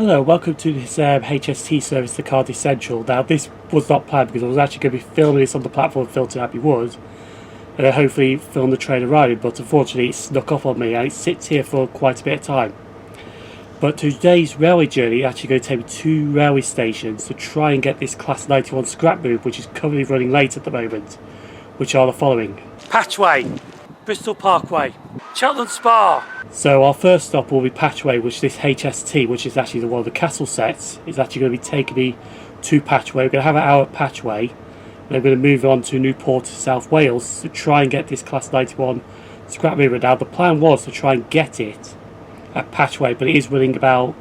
Hello, welcome to this HST service to Cardiff Central. Now this was not planned because I was actually going to be filming this on the platform of Filton Abbey Wood and then hopefully film the train arriving, but unfortunately it snuck up on me and it sits here for quite a bit of time. But today's railway journey is actually going to take me to 2 railway stations to try and get this Class 91 scrap move, which is currently running late at the moment, which are the following: Patchway, Bristol Parkway, Cheltenham Spa. So our first stop will be Patchway, which this HST, which is actually one of the castle sets, is actually going to be taking me to Patchway. We're going to have an hour at Patchway, and then we're going to move on to Newport South Wales to try and get this Class 91 scrap mover. Now the plan was to try and get it at Patchway, but it is running about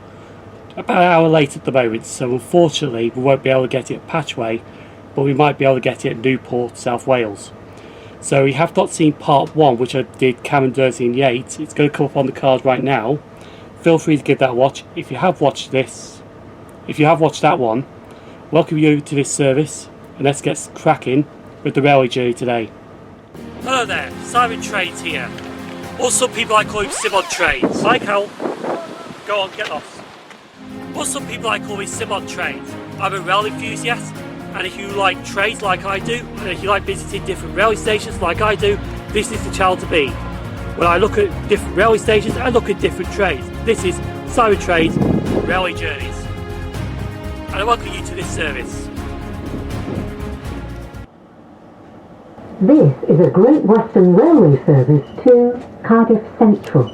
an hour late at the moment, so unfortunately we won't be able to get it at Patchway, but we might be able to get it at Newport South Wales. So we have not seen part 1, which I did Cam and Dursey and Yates. It's going to come up on the card right now. Feel free to give that a watch. If you have watched that one, welcome you to this service, and let's get cracking with the railway journey today. Hello there, SimOnTrains here. Or some people I call him SimOnTrains. Hi Cal. Go on, get lost. Or some people I call me SimOnTrains. I'm a rail enthusiast, and if you like trains like I do, and if you like visiting different railway stations like I do, this is the channel to be. When I look at different railway stations, I look at different trains. This is SimOnTrains Railway Journeys. And I welcome you to this service. This is a Great Western Railway service to Cardiff Central.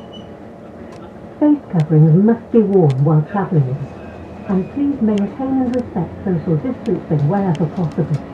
Face coverings must be worn while travelling, and please maintain and respect social distancing wherever possible.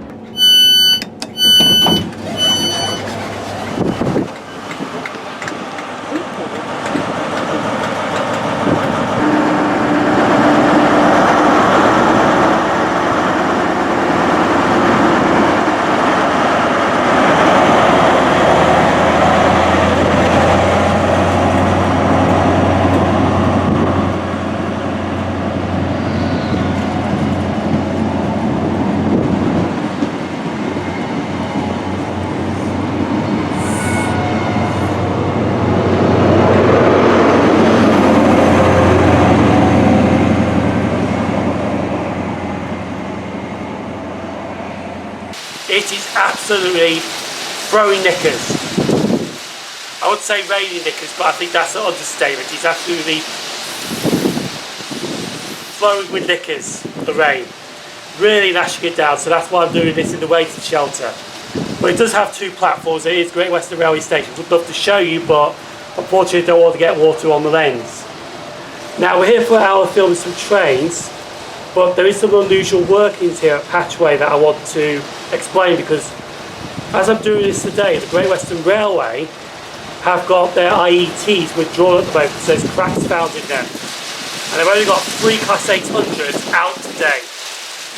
It is absolutely throwing knickers. I would say raining knickers, but I think that's an understatement. It's absolutely flowing with knickers, the rain. Really lashing it down, so that's why I'm doing this in the waiting shelter. But it does have 2 platforms. It is Great Western Railway Station. Would love to show you, but unfortunately don't want to get water on the lens. Now we're here for an hour filming some trains, but there is some unusual workings here at Patchway that I want to explain, because as I'm doing this today, the Great Western Railway have got their IETs withdrawn at the moment, so there's cracks found in them. And they've only got 3 Class 800s out today.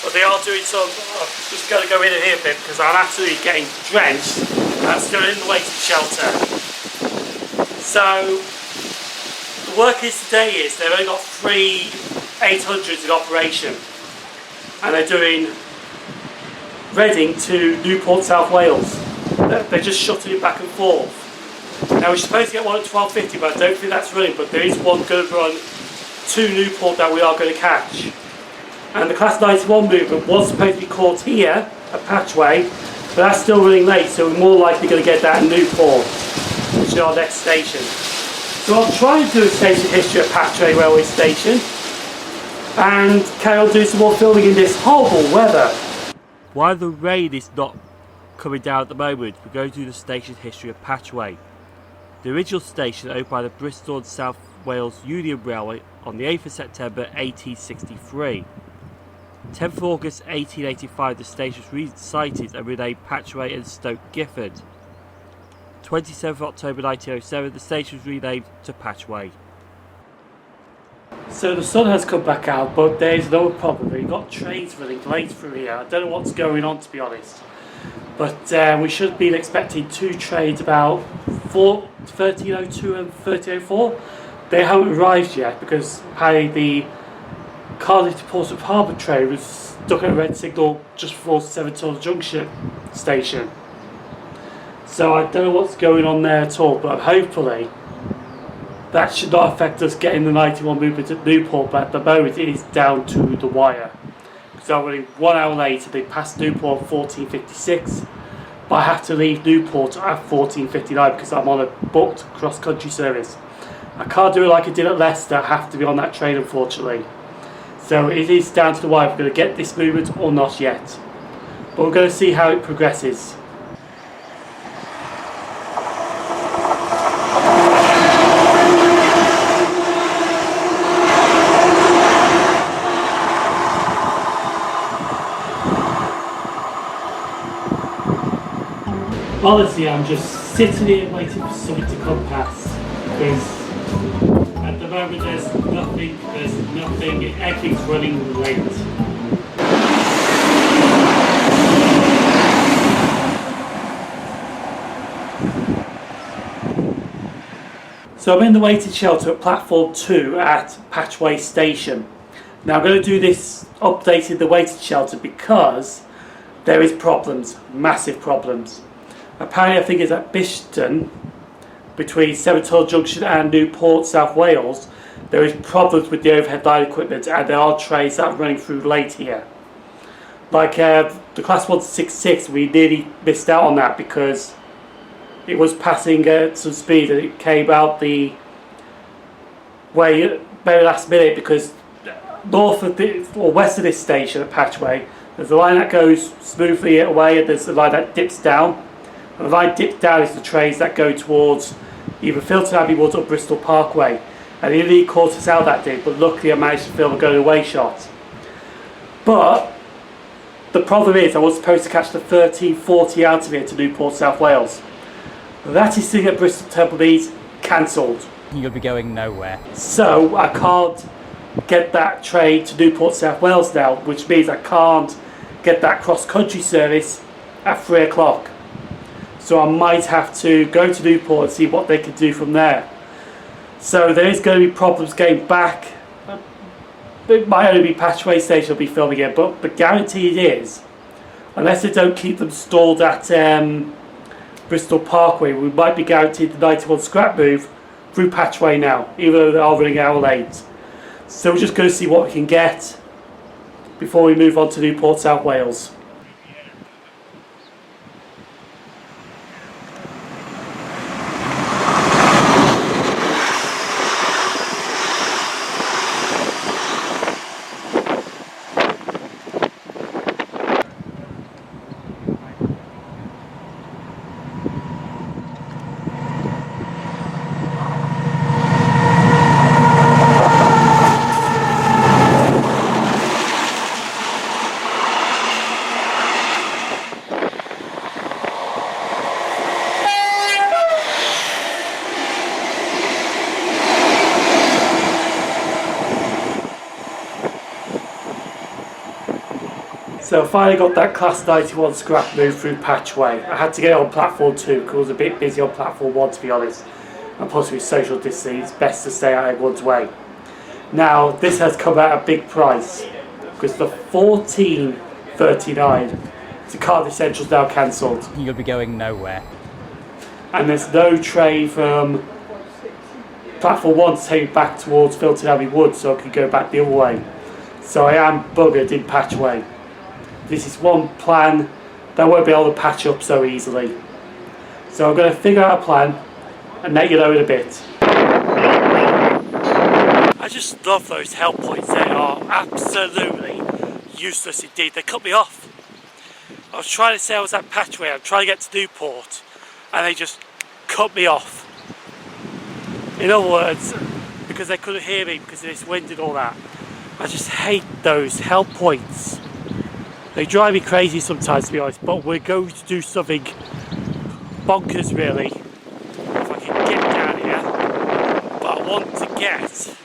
But they are doing some, I'm just going to go in here a bit because I'm absolutely getting drenched. I'm still in the waiting shelter. So, the workings today is they've only got 3 800s in operation, and they're doing Reading to Newport South Wales. They're just shutting it back and forth. Now we're supposed to get one at 12:50, but I don't think that's running, but there is one going to run to Newport that we are going to catch. And the Class 91 movement was supposed to be caught here at Patchway, but that's still running late, so we're more likely going to get that in Newport, which is our next station. So I'll try and do a station history at Patchway railway station, and carry on doing some more filming in this horrible weather. While the rain is not coming down at the moment, we're going to do the station history of Patchway. The original station opened by the Bristol and South Wales Union Railway on the 8th of September 1863. 10th of August 1885 the station was resited and renamed Patchway and Stoke Gifford. 27th of October 1907 the station was renamed to Patchway. So the sun has come back out, but there's no problem. We've got trains running late through here. I don't know what's going on, to be honest. But we should be expecting 2 trains about 1302 and 1304. They haven't arrived yet because apparently the Cardiff to Portsmouth Harbour train was stuck at a red signal just before Severn Junction station. So I don't know what's going on there at all, but hopefully that should not affect us getting the 91 movement at Newport, but at the moment it is down to the wire. Because I'm running 1 hour later. They passed Newport at 14:56, but I have to leave Newport at 14:59 because I'm on a booked cross-country service. I can't do it like I did at Leicester. I have to be on that train, unfortunately. So it is down to the wire if we're going to get this movement or not yet. But we're going to see how it progresses. Honestly, I'm just sitting here waiting for something to come past, because at the moment there's nothing, everything's running late. So I'm in the waiting shelter at platform 2 at Patchway station. Now I'm going to do this updating the waiting shelter because there is problems, massive problems. Apparently I think it's at Bisphton, between Severn Junction and Newport South Wales, there is problems with the overhead line equipment and there are trains that are running through late here. Like the class 166, we nearly missed out on that because it was passing at some speed and it came out the way very last minute, because north of this, or west of this station at Patchway, there's a line that goes smoothly away and there's a line that dips down. And the line dipped down is the trains that go towards either Filton Abbey Wood or Bristol Parkway. And he nearly caught us out that day, but luckily I managed to film a going away shot. But the problem is I was supposed to catch the 13:40 out of here to Newport South Wales. That is sitting at Bristol Temple Meads, cancelled. You'll be going nowhere. So I can't get that train to Newport South Wales now, which means I can't get that cross-country service at 3 o'clock. So I might have to go to Newport and see what they can do from there. So there is going to be problems getting back. It might only be Patchway station I'll be filming it, but the guarantee is, unless they don't keep them stalled at Bristol Parkway, we might be guaranteed the 91 scrap move through Patchway now, even though they are running an hour late. So we're just going to see what we can get before we move on to Newport South Wales. So I finally got that class 91 scrap move through Patchway. I had to get it on platform 2 because I was a bit busy on platform 1, to be honest. And plus with social distancing, it's best to stay out of everyone's way. Now this has come at a big price because the 14:39 to Cardiff Central is now cancelled. You'll be going nowhere. And there's no train from platform 1 to take me back towards Filton Abbey Wood, so I can go back the other way. So I am buggered in Patchway. This is one plan that I won't be able to patch up so easily. So I'm going to figure out a plan and let you know in a bit. I just love those help points. They are absolutely useless indeed. They cut me off. I was trying to say I was at Patchway, I'm trying to get to Newport, and they just cut me off. In other words, because they couldn't hear me because of this wind and all that. I just hate those help points. They drive me crazy sometimes, to be honest, but we're going to do something bonkers really, if I can get down here. But I want to get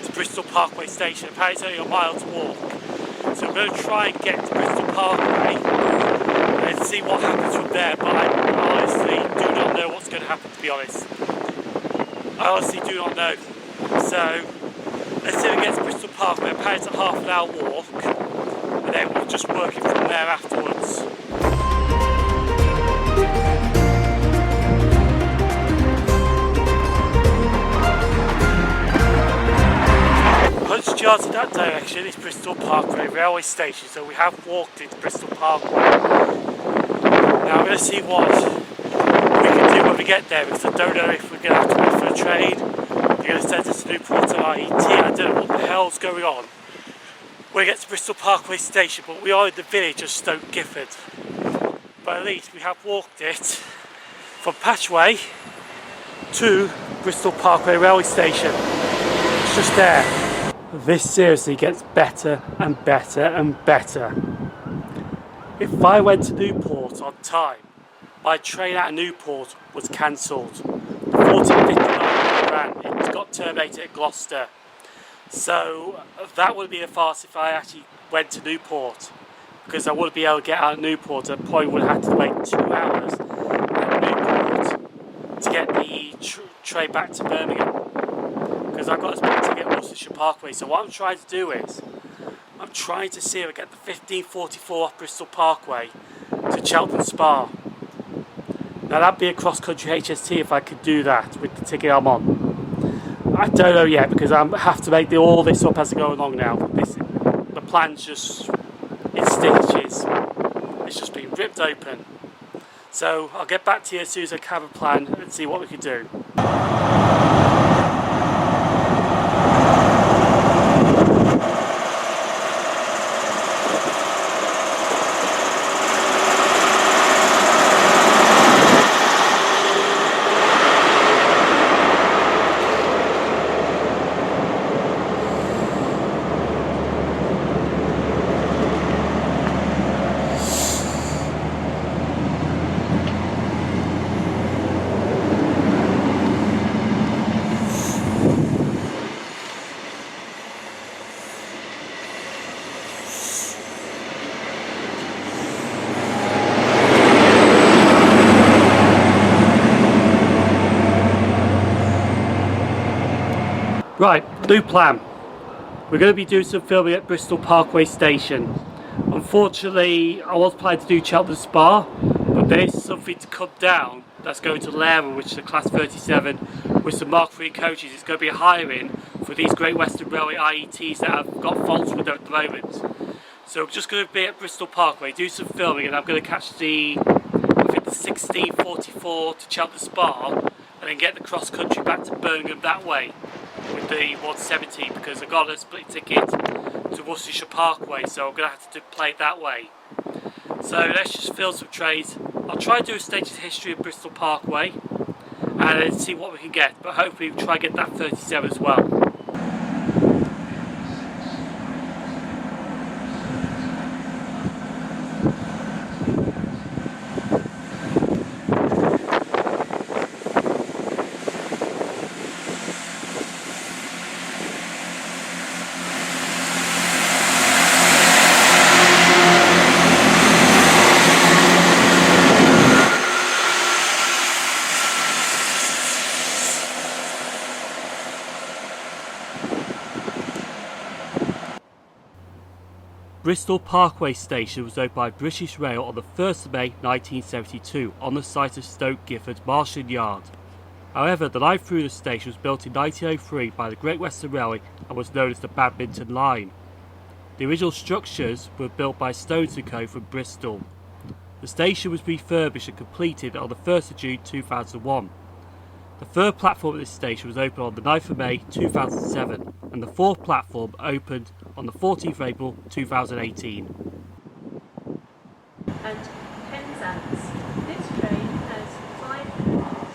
to Bristol Parkway station. Apparently it's only a mile to walk. So I'm going to try and get to Bristol Parkway and see what happens from there, but I honestly do not know what's going to happen, to be honest. I honestly do not know. So let's see if we get to Bristol Parkway. Apparently it's a half an hour walk. And then we'll just work it from there afterwards. regards to that direction, it's Bristol Parkway railway station, so we have walked into Bristol Parkway. Now I'm going to see what we can do when we get there, because I don't know if we're going to have to wait for a train. They're going to send us to Newport to IET. I don't know what the hell's going on. We get to Bristol Parkway station, but we are in the village of Stoke Gifford. But at least we have walked it from Patchway to Bristol Parkway railway station. It's just there. This seriously gets better and better and better. If I went to Newport on time, my train out of Newport was cancelled. The 14:59 ran, it got terminated at Gloucester. So that would be a farce if I actually went to Newport, because I wouldn't be able to get out of Newport. I probably would have had to wait 2 hours at Newport to get the train back to Birmingham, because I've got a ticket at Worcestershire Parkway. So what I'm trying to do is, I'm trying to see if I get the 15:44 off Bristol Parkway to Cheltenham Spa. Now that'd be a cross-country HST if I could do that with the ticket I'm on. I don't know yet, because I have to make all this up as I go along now. The plan's just in stitches. It's just been ripped open. So I'll get back to you as soon as I have a plan and see what we can do. Right, new plan. We're going to be doing some filming at Bristol Parkway station. Unfortunately, I was planning to do Cheltenham Spa, but there's something to come down that's going to Lera, which is a Class 37 with some Mark III coaches. It's going to be a hiring for these Great Western Railway IETs that have got faults with them at the moment. So we're just going to be at Bristol Parkway, do some filming, and I'm going to catch the 16:44 to Cheltenham Spa, and then get the cross country back to Birmingham that way with the 170, because I've got a split ticket to Worcestershire Parkway, so I'm going to have to play it that way. So let's just fill some trays. I'll try and do a stage's history of Bristol Parkway and then see what we can get, but hopefully we'll try and get that 37 as well. Bristol Parkway station was opened by British Rail on the 1st of May 1972 on the site of Stoke Gifford Marshall Yard. However, the line through the station was built in 1903 by the Great Western Railway and was known as the Badminton Line. The original structures were built by Stones & Co from Bristol. The station was refurbished and completed on the 1st of June 2001. The third platform at this station was opened on the 9th of May 2007 and the fourth platform opened on the 14th of April 2018. And Penzance. This train has 5 cars.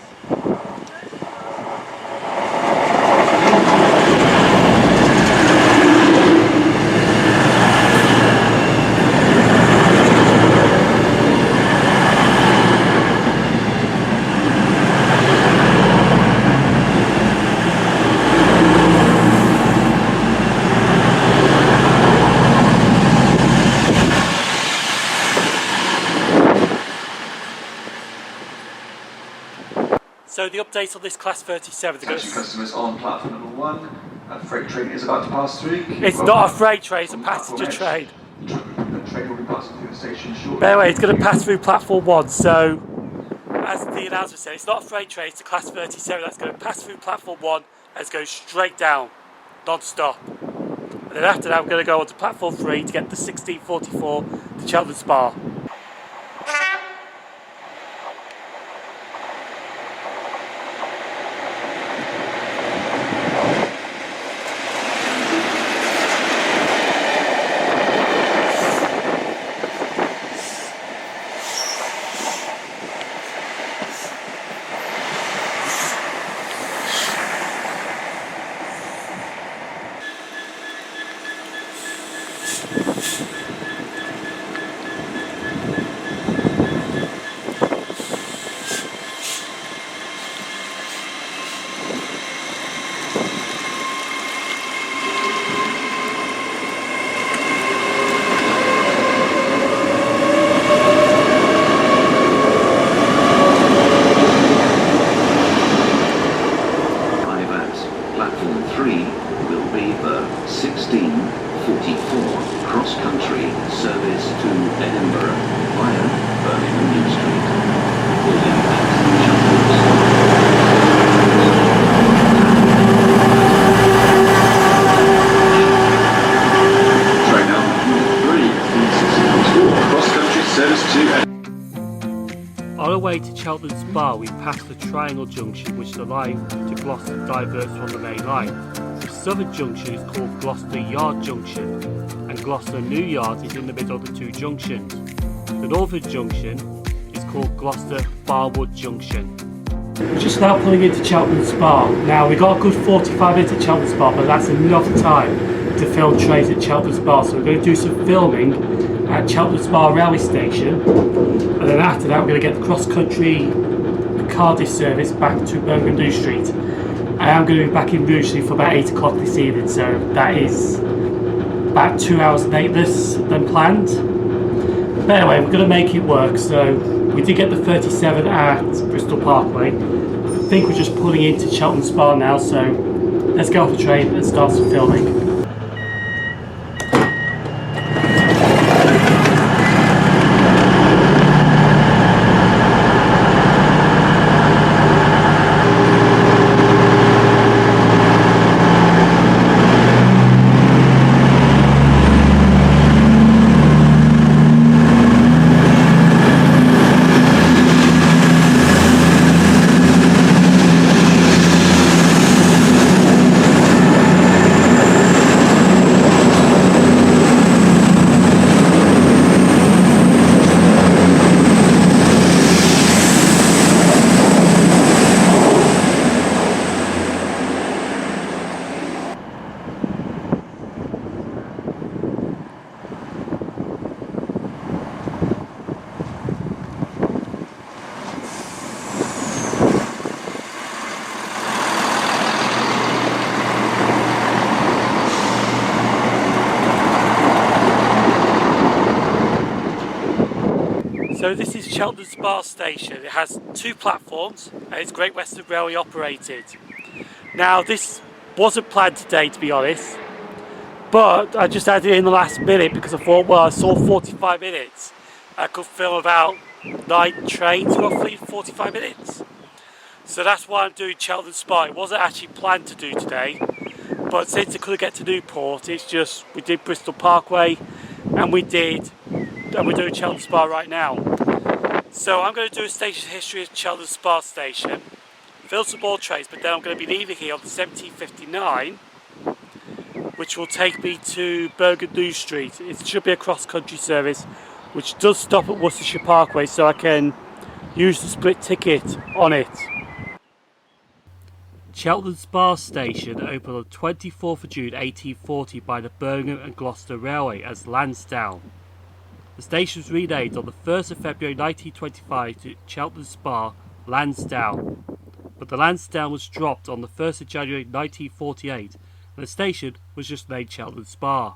So the update on this Class 37. Attention customers on platform number 1. A freight train is about to pass through. It's not a freight train, it's a passenger train. The train will be passing through the station shortly. But anyway, it's going to pass through platform 1, so as the announcer said, it's not a freight train, it's a Class 37 that's going to pass through platform 1 and it's going straight down, non-stop. And then after that, we're going to go on to platform 3 to get the 1644 to Cheltenham Spa. cross-country service to Edinburgh via Birmingham New Street. William at Train number 3, cross-country service to Edinburgh. On our way to Cheltenham Spa, we passed the Triangle Junction, which is the line to Gloucester diverts from the main line. The Southern Junction is called Gloucester Yard Junction, and Gloucester New Yard is in the middle of the two junctions. The Northern Junction is called Gloucester Barwood Junction. We're just now pulling into Cheltenham Spa. Now, we got a good 45 minutes at Cheltenham Spa, but that's enough time to film trains at Cheltenham Spa, so we're going to do some filming at Cheltenham Spa railway station, and then after that we're going to get the cross-country Cardiff service back to Birmingham New Street. I am going to be back in New Street for about 8 o'clock this evening, so that is about 2 hours later than planned. But anyway, we're going to make it work. So we did get the 37 at Bristol Parkway. I think we're just pulling into Cheltenham Spa now, so let's get off the train and start some filming. So this is Cheltenham Spa station. It has 2 platforms and it's Great Western Railway operated. Now this wasn't planned today, to be honest, but I just added it in the last minute because I thought, well, I saw 45 minutes. I could film about 9 trains roughly in 45 minutes. So that's why I'm doing Cheltenham Spa. It wasn't actually planned to do today, but since I couldn't get to Newport, it's just, we did Bristol Parkway and we're doing Cheltenham Spa right now. So I'm going to do a station history of Cheltenham Spa station, fill some more trains, but then I'm going to be leaving here on the 1759, which will take me to Birmingham New Street. It should be a cross-country service, which does stop at Worcestershire Parkway, so I can use the split ticket on it. Cheltenham Spa station opened on 24th of June 1840 by the Birmingham and Gloucester Railway as Lansdowne. The station was renamed on the 1st of February 1925 to Cheltenham Spa Lansdowne, but the Lansdowne was dropped on the 1st of January 1948 and the station was just named Cheltenham Spa.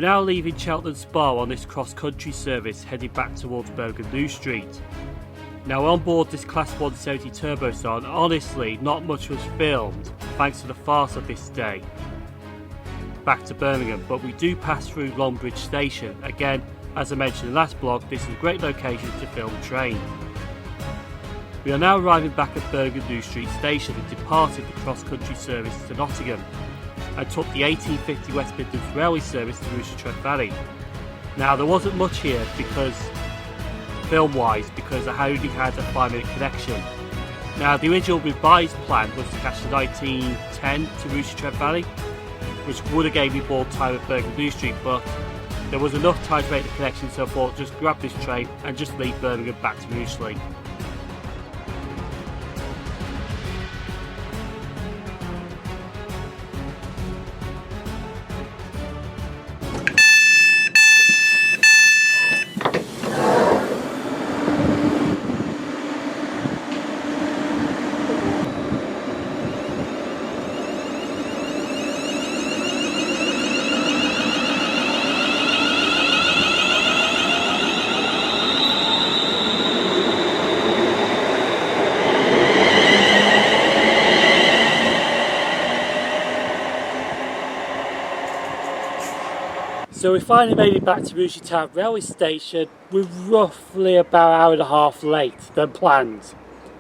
now leaving Cheltenham Spa on this cross-country service heading back towards Birmingham New Street. Now on board this Class 170 Turbostar, honestly not much was filmed thanks to the farce of this day back to Birmingham, but we do pass through Longbridge Station. Again, as I mentioned in the last blog, this is a great location to film a train. We are now arriving back at Birmingham New Street Station and departed the cross-country service to Nottingham and took the 1850 West Midlands Railway service to Rugeley Town Valley. Now there wasn't much here because film-wise, because I only had a 5-minute connection. Now the original revised plan was to catch the 1910 to Rugeley Town Valley, which would have gave me more time at Birmingham New Street, but there was enough time to make the connection, so I thought just grab this train and just leave Birmingham back to Rugeley. So we finally made it back to Rugeley Town Railway Station. We're roughly about an hour and a half late than planned,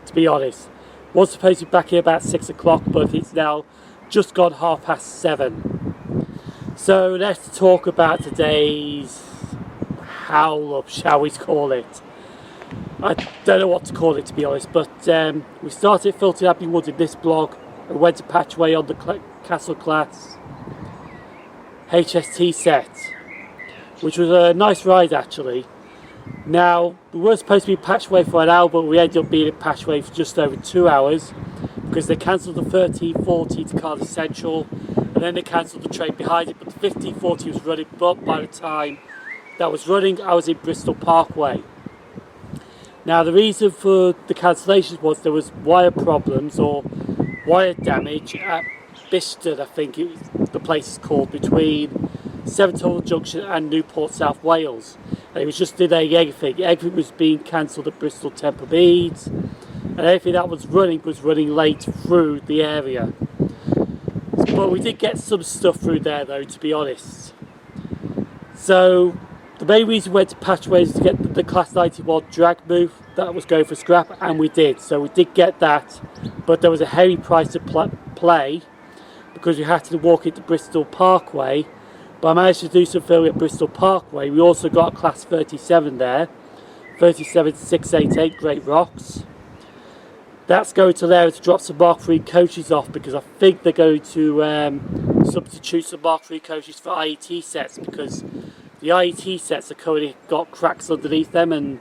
to be honest. Was supposed to be back here about 6 o'clock, but it's now just gone 7:30. So let's talk about today's howl up, shall we call it. I don't know what to call it, to be honest, but we started at Filton Abbey Wood in this blog and went to Patchway on the Castle Class HST set, which was a nice ride actually. Now we were supposed to be Patchway for an hour, but we ended up being at Patchway for just over 2 hours because they cancelled the 1340 to Cardiff Central and then they cancelled the train behind it, but the 1540 was running, but by the time that was running I was in Bristol Parkway. Now the reason for the cancellations was there was wire problems or wire damage at Bisphton, I think the place is called, between Severn Junction and Newport South Wales. And it was just delaying everything. Everything was being cancelled at Bristol Temple Meads, and everything that was running late through the area. But we did get some stuff through there though, to be honest. So the main reason we went to Patchway is to get the Class 91 drag move that was going for scrap, and we did. So we did get that, but there was a heavy price to play because we had to walk into Bristol Parkway. But I managed to do some filming at Bristol Parkway. We also got a Class 37 there, 37688 Great Rocks. That's going to allow us to drop some Mark III coaches off because I think they're going to substitute some Mark III coaches for IET sets, because the IET sets are currently got cracks underneath them, and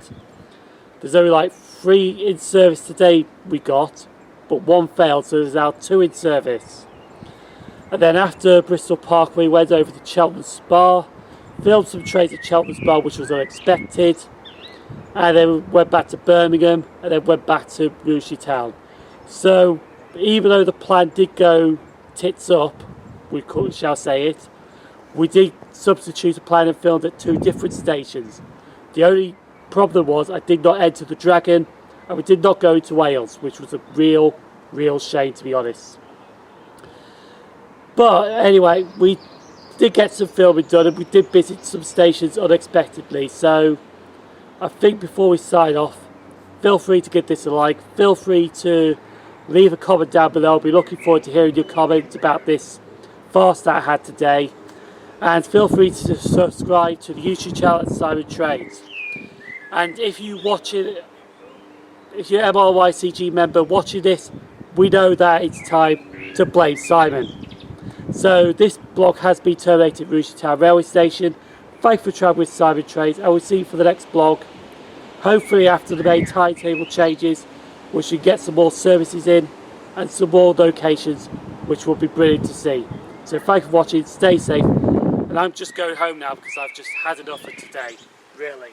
there's only like 3 in service today we got, but 1 failed, so there's now 2 in service. And then after Bristol Parkway, we went over to Cheltenham Spa, filmed some trains at Cheltenham Spa, which was unexpected, and then we went back to Birmingham, and then went back to Rugeley Town. So even though the plan did go tits up, we shall say it, we did substitute a plan and filmed at 2 different stations. The only problem was I did not enter the Dragon, and we did not go into Wales, which was a real shame, to be honest. But anyway, we did get some filming done, and we did visit some stations unexpectedly. So I think before we sign off, feel free to give this a like, feel free to leave a comment down below. I'll be looking forward to hearing your comments about this farce that I had today, and feel free to subscribe to the YouTube channel at SimOnTrains. And if you're MRYCG member watching this, we know that it's time to blame Simon. So this blog has been terminated at Rugeley Town Railway Station. Thanks for travelling with SimOnTrains, and we'll see you for the next blog. Hopefully after the main timetable changes, we should get some more services in and some more locations, which will be brilliant to see. So thanks for watching, stay safe, and I'm just going home now because I've just had enough for today, really.